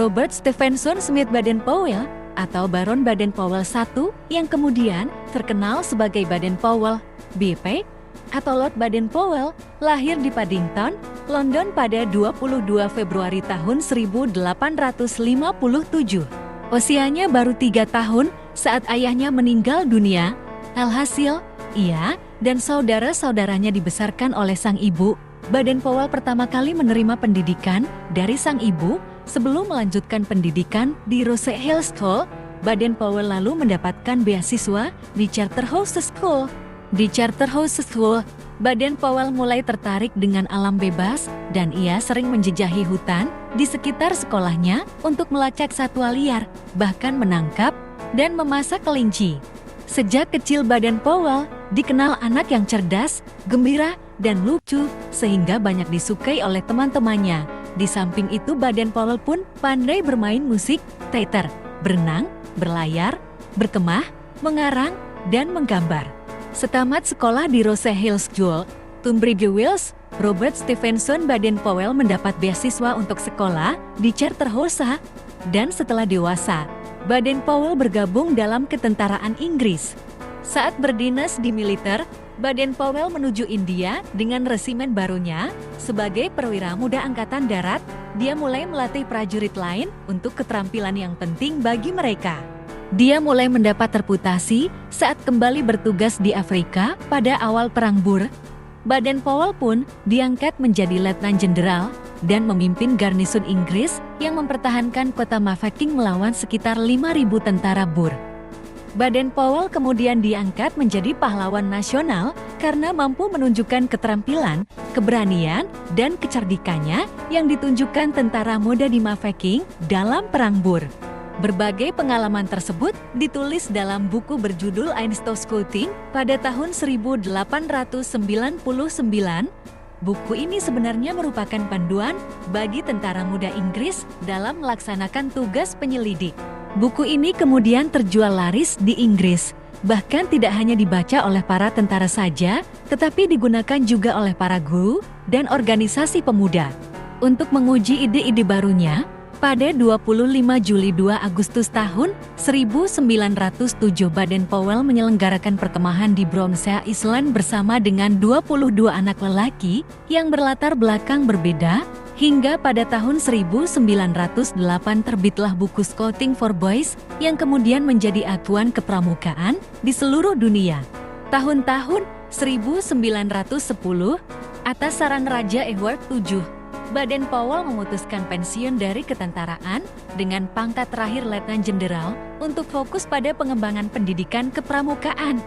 Robert Stephenson Smith Baden-Powell atau Baron Baden-Powell I yang kemudian terkenal sebagai Baden-Powell, BP, atau Lord Baden-Powell, lahir di Paddington, London pada 22 Februari tahun 1857. Usianya baru 3 tahun saat ayahnya meninggal dunia. Alhasil, ia dan saudara-saudaranya dibesarkan oleh sang ibu. Baden-Powell pertama kali menerima pendidikan dari sang ibu sebelum melanjutkan pendidikan di Rose Hill School. Baden-Powell lalu mendapatkan beasiswa di Charterhouse School. Di Charterhouse School, Baden-Powell mulai tertarik dengan alam bebas dan ia sering menjejahi hutan di sekitar sekolahnya untuk melacak satwa liar, bahkan menangkap dan memasak kelinci. Sejak kecil Baden-Powell dikenal anak yang cerdas, gembira, dan lucu sehingga banyak disukai oleh teman-temannya. Di samping itu Baden-Powell pun pandai bermain musik, teater, berenang, berlayar, berkemah, mengarang, dan menggambar. Setamat sekolah di Rose Hill School, Tunbridge Wells, Robert Stephenson Baden-Powell mendapat beasiswa untuk sekolah di Charterhouse dan setelah dewasa, Baden-Powell bergabung dalam ketentaraan Inggris. Saat berdinas di militer, Baden-Powell menuju India dengan resimen barunya. Sebagai perwira muda Angkatan Darat, dia mulai melatih prajurit lain untuk keterampilan yang penting bagi mereka. Dia mulai mendapat reputasi saat kembali bertugas di Afrika pada awal Perang Boer. Baden-Powell pun diangkat menjadi letnan jenderal dan memimpin garnison Inggris yang mempertahankan kota Mafeking melawan sekitar 5.000 tentara Boer. Baden-Powell kemudian diangkat menjadi pahlawan nasional karena mampu menunjukkan keterampilan, keberanian, dan kecerdikannya yang ditunjukkan tentara muda di Mafeking dalam Perang Boer. Berbagai pengalaman tersebut ditulis dalam buku berjudul Einstoscouting pada tahun 1899. Buku ini sebenarnya merupakan panduan bagi tentara muda Inggris dalam melaksanakan tugas penyelidik. Buku ini kemudian terjual laris di Inggris. Bahkan tidak hanya dibaca oleh para tentara saja, tetapi digunakan juga oleh para guru dan organisasi pemuda. Untuk menguji ide-ide barunya, pada 25 Juli 2 Agustus tahun 1907 Baden-Powell menyelenggarakan perkemahan di Brownsea Island bersama dengan 22 anak lelaki yang berlatar belakang berbeda. Hingga pada tahun 1908 terbitlah buku Scouting for Boys yang kemudian menjadi acuan kepramukaan di seluruh dunia. Tahun-tahun 1910, atas saran Raja Edward VII, Baden-Powell memutuskan pensiun dari ketentaraan dengan pangkat terakhir letnan jenderal untuk fokus pada pengembangan pendidikan kepramukaan.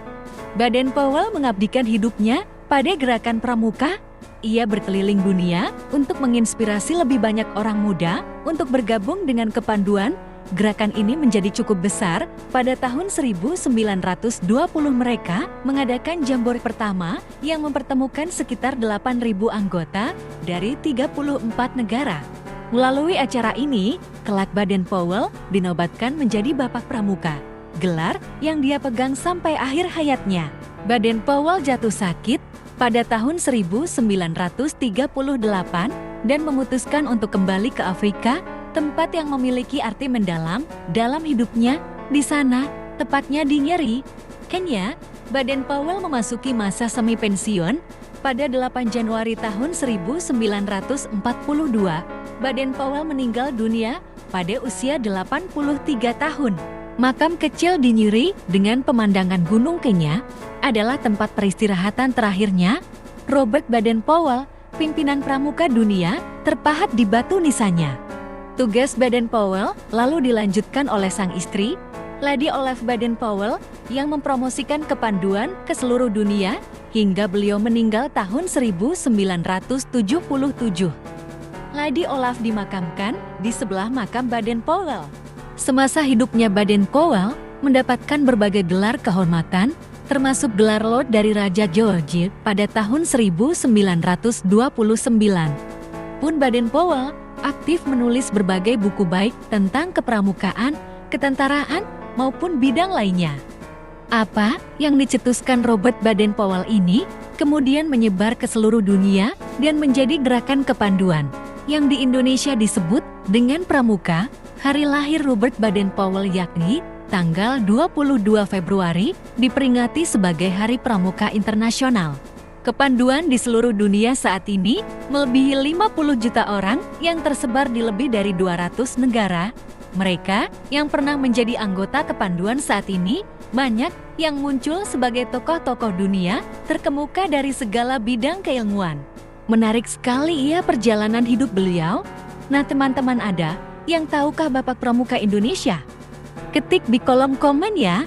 Baden-Powell mengabdikan hidupnya pada gerakan pramuka. Ia berkeliling dunia untuk menginspirasi lebih banyak orang muda untuk bergabung dengan kepanduan. Gerakan ini menjadi cukup besar. Pada tahun 1920 mereka mengadakan jambore pertama yang mempertemukan sekitar 8.000 anggota dari 34 negara. Melalui acara ini, kelak Baden-Powell dinobatkan menjadi Bapak Pramuka, gelar yang dia pegang sampai akhir hayatnya. Baden-Powell jatuh sakit pada tahun 1938 dan memutuskan untuk kembali ke Afrika, tempat yang memiliki arti mendalam dalam hidupnya. Di sana, tepatnya di Nyeri, Kenya, Baden-Powell memasuki masa semi pensiun. Pada 8 Januari tahun 1942, Baden-Powell meninggal dunia pada usia 83 tahun. Makam kecil di Nyeri dengan pemandangan Gunung Kenya adalah tempat peristirahatan terakhirnya. Robert Baden-Powell, pimpinan pramuka dunia, terpahat di batu nisannya. Tugas Baden-Powell lalu dilanjutkan oleh sang istri, Lady Olaf Baden-Powell, yang mempromosikan kepanduan ke seluruh dunia hingga beliau meninggal tahun 1977. Lady Olaf dimakamkan di sebelah makam Baden-Powell. Semasa hidupnya Baden-Powell mendapatkan berbagai gelar kehormatan, termasuk gelar Lord dari Raja George pada tahun 1929. Pun Baden-Powell aktif menulis berbagai buku baik tentang kepramukaan, ketentaraan, maupun bidang lainnya. Apa yang dicetuskan Robert Baden-Powell ini kemudian menyebar ke seluruh dunia dan menjadi gerakan kepanduan yang di Indonesia disebut dengan Pramuka. Hari lahir Robert Baden-Powell yakni tanggal 22 Februari diperingati sebagai Hari Pramuka Internasional. Kepanduan di seluruh dunia saat ini melebihi 50 juta orang yang tersebar di lebih dari 200 negara. Mereka yang pernah menjadi anggota kepanduan saat ini banyak yang muncul sebagai tokoh-tokoh dunia terkemuka dari segala bidang keilmuan. Menarik sekali ya perjalanan hidup beliau. Nah teman-teman, ada yang tahukah Bapak Pramuka Indonesia? Ketik di kolom komen ya.